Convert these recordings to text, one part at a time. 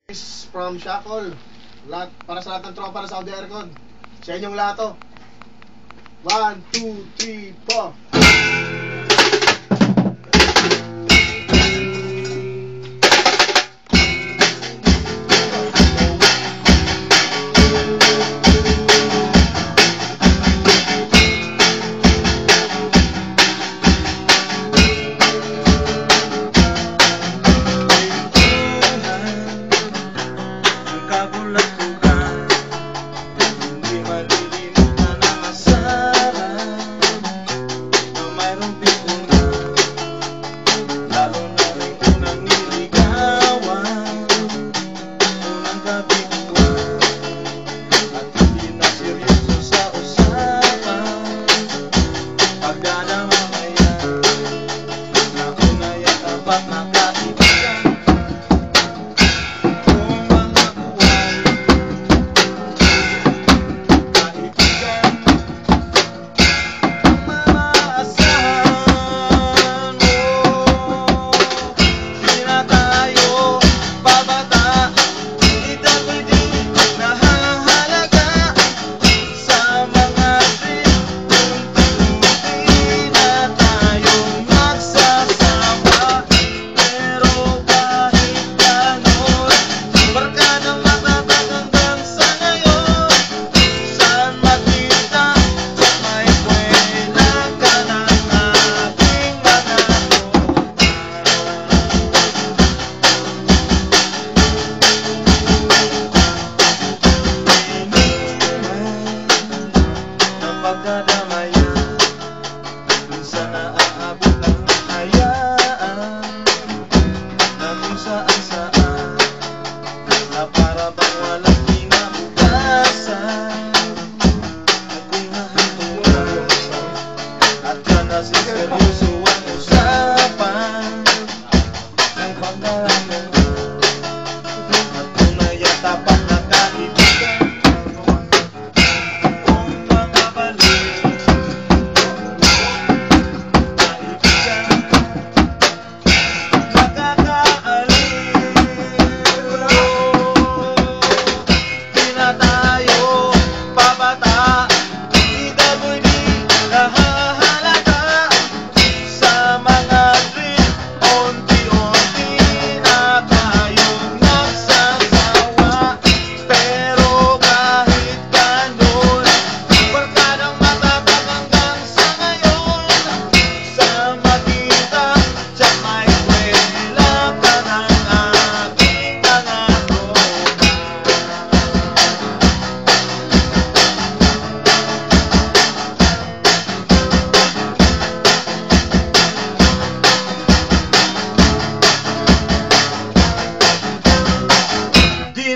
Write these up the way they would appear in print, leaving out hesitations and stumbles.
From Shackle, lahat, para sa lahat ng tropa na Saudi Aircon, sa inyong lahat to. 1, 2, 3, 4.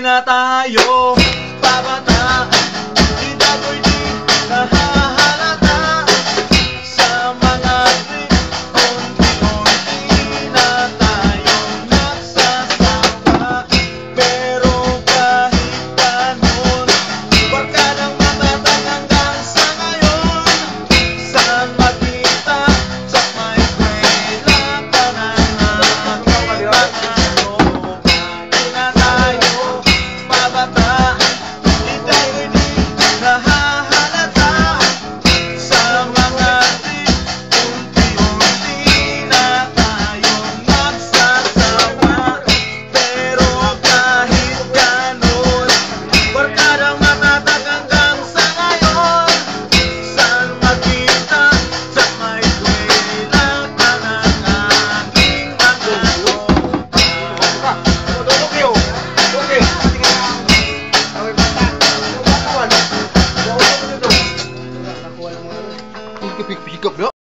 Na tayo babata, di dago'y di nahahalata sa mga trip. Unti-unti na tayong nagsasawa, pero kahit ganun, barkadang matatag hanggang sa ngayon. Saan magkita? Sa may kwela ka na Pick up, yo.